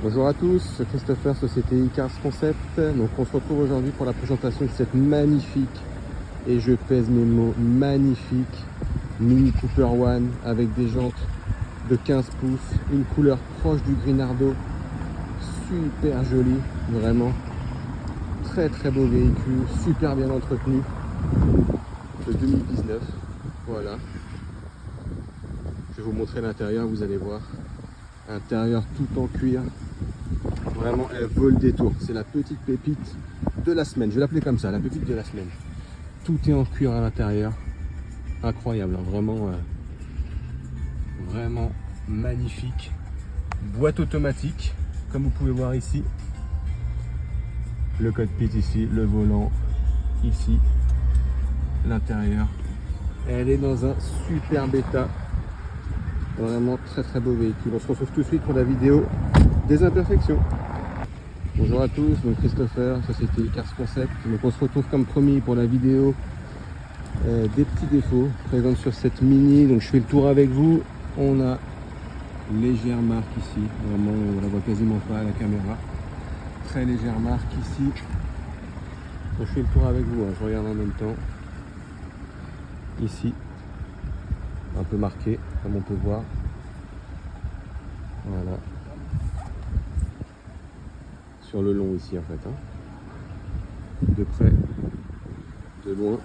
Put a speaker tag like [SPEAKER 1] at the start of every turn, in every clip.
[SPEAKER 1] Bonjour à tous, c'est Christopher, société iCars Concept. Donc on se retrouve aujourd'hui pour la présentation de cette magnifique, et je pèse mes mots, magnifique Mini Cooper One avec des jantes de 15 pouces, une couleur proche du Grinardo, super joli, vraiment très très beau véhicule, super bien entretenu, de 2019. Voilà, je vais vous montrer l'intérieur, vous allez voir. Intérieur tout en cuir, vraiment elle vaut le détour. C'est la petite pépite de la semaine, je vais l'appeler comme ça, la pépite de la semaine. Tout est en cuir à l'intérieur, incroyable, hein, vraiment vraiment magnifique. Boîte automatique, comme vous pouvez voir ici, le cockpit ici, le volant ici, l'intérieur. Elle est dans un super état. Vraiment très très beau véhicule. On se retrouve tout de suite pour la vidéo des imperfections. Bonjour à tous, donc Christopher, société iCars Concept. Donc on se retrouve comme promis pour la vidéo des petits défauts présents sur cette Mini. Donc je fais le tour avec vous. On a légère marque ici, vraiment on la voit quasiment pas à la caméra. Très légère marque ici. Donc je fais le tour avec vous, hein. Je regarde en même temps. Ici, un peu marqué, comme on peut voir. Voilà. Sur le long ici en fait. Hein. De près, de loin.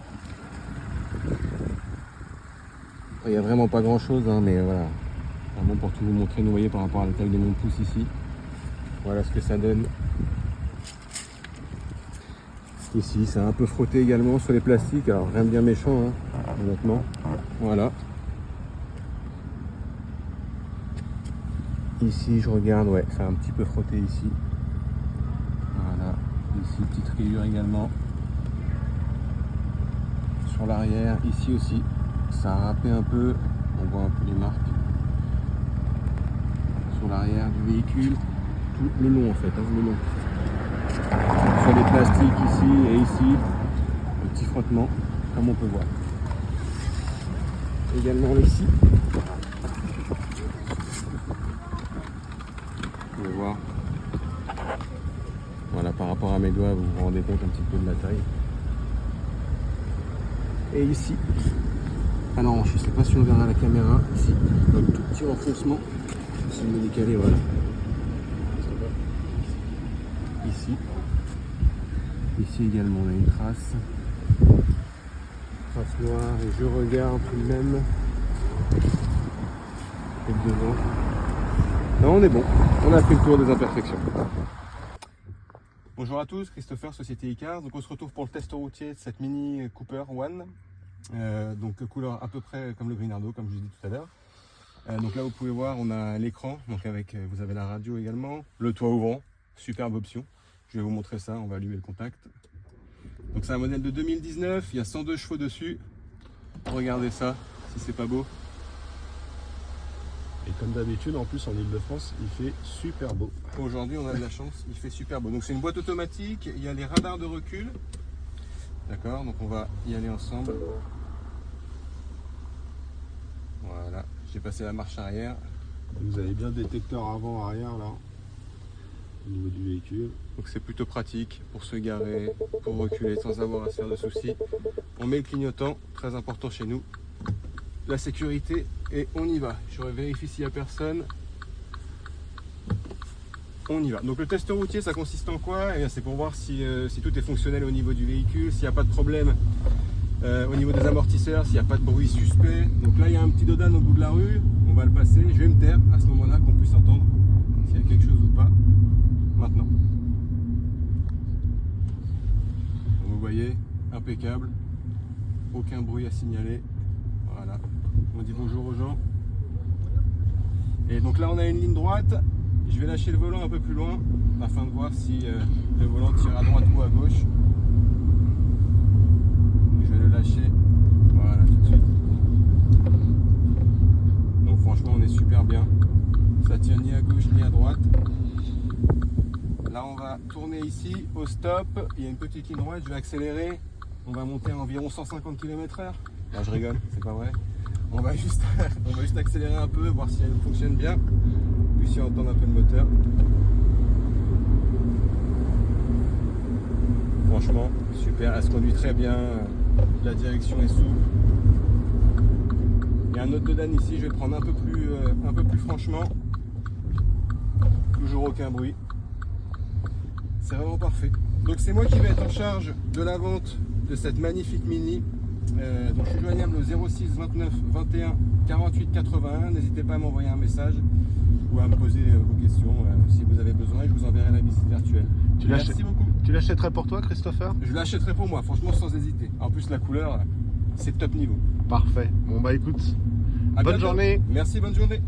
[SPEAKER 1] Il n'y a vraiment pas grand chose, hein, mais voilà. Vraiment pour tout vous montrer, vous voyez par rapport à la taille de mon pouce ici. Voilà ce que ça donne. Ici, c'est un peu frotté également sur les plastiques. Alors rien de bien méchant, hein, honnêtement. Voilà. Ici, je regarde, ouais, c'est un petit peu frotté ici. Voilà. Ici, petite rayure également. Sur l'arrière, ici aussi, ça a râpé un peu. On voit un peu les marques. Sur l'arrière du véhicule, tout le long en fait, hein, le long. Sur les plastiques ici et ici, un petit frottement, comme on peut voir. Également ici. Vous pouvez voir. Voilà, par rapport à mes doigts, vous vous rendez compte un petit peu de la taille. Et ici, alors je ne sais pas si on verra à la caméra, ici, un tout petit renfoncement. Si je me décaler, voilà. Ici. Ici également, on a une trace. Trace noire, et je regarde tout de même. Et devant. Non, on est bon. On a fait le tour des imperfections. Bonjour à tous, Christopher, société iCars. Donc on se retrouve pour le test routier de cette Mini Cooper One. Donc couleur à peu près comme le Grinardo, comme je vous ai dit tout à l'heure. Donc là vous pouvez voir, on a l'écran, donc avec vous avez la radio également, le toit ouvrant, superbe option. Je vais vous montrer ça, on va allumer le contact. Donc c'est un modèle de 2019, il y a 102 chevaux dessus. Regardez ça, si c'est pas beau.
[SPEAKER 2] Et comme d'habitude, en plus en Ile-de-France, il fait super beau.
[SPEAKER 1] Aujourd'hui on a de la chance, il fait super beau. Donc c'est une boîte automatique, il y a les radars de recul. D'accord, donc on va y aller ensemble. Voilà, j'ai passé la marche arrière.
[SPEAKER 2] Vous avez bien le détecteur avant-arrière là, au niveau du véhicule.
[SPEAKER 1] Donc c'est plutôt pratique pour se garer, pour reculer sans avoir à se faire de soucis. On met le clignotant, très important chez nous. La sécurité et on y va. Je vérifie s'il n'y a personne. On y va. Donc le test routier, ça consiste en quoi? C'est pour voir si tout est fonctionnel au niveau du véhicule, s'il n'y a pas de problème au niveau des amortisseurs, s'il n'y a pas de bruit suspect. Donc là, il y a un petit dodan au bout de la rue. On va le passer. Je vais me taire à ce moment-là qu'on puisse entendre s'il y a quelque chose ou pas. Maintenant. Donc, vous voyez, impeccable. Aucun bruit à signaler. Voilà. On dit bonjour aux gens. Et donc là, on a une ligne droite. Je vais lâcher le volant un peu plus loin afin de voir si le volant tire à droite ou à gauche. Je vais le lâcher, voilà, tout de suite. Donc franchement on est super bien. Ça tire ni à gauche ni à droite. Là on va tourner ici au stop. Il y a une petite ligne droite, je vais accélérer. On va monter à environ 150 km/h. Là je rigole, c'est pas vrai. On va juste accélérer un peu, voir si elle fonctionne bien. Puis si on entend un peu le moteur. super, elle se conduit très bien, la direction est souple. Il y a un autre Dodan ici, je vais le prendre un peu plus franchement. Toujours aucun bruit. C'est vraiment parfait. Donc c'est moi qui vais être en charge de la vente de cette magnifique Mini. Donc je suis joignable au 06 29 21 48 81. N'hésitez pas à m'envoyer un message ou à me poser vos questions si vous avez besoin et je vous enverrai la visite virtuelle. Merci beaucoup.
[SPEAKER 2] Tu l'achèterais pour toi, Christopher?
[SPEAKER 1] Je l'achèterai pour moi, franchement sans hésiter. En plus la couleur, c'est top niveau.
[SPEAKER 2] Parfait. Bon bah écoute,
[SPEAKER 1] À
[SPEAKER 2] bonne
[SPEAKER 1] bientôt.
[SPEAKER 2] journée.
[SPEAKER 1] Merci, bonne journée.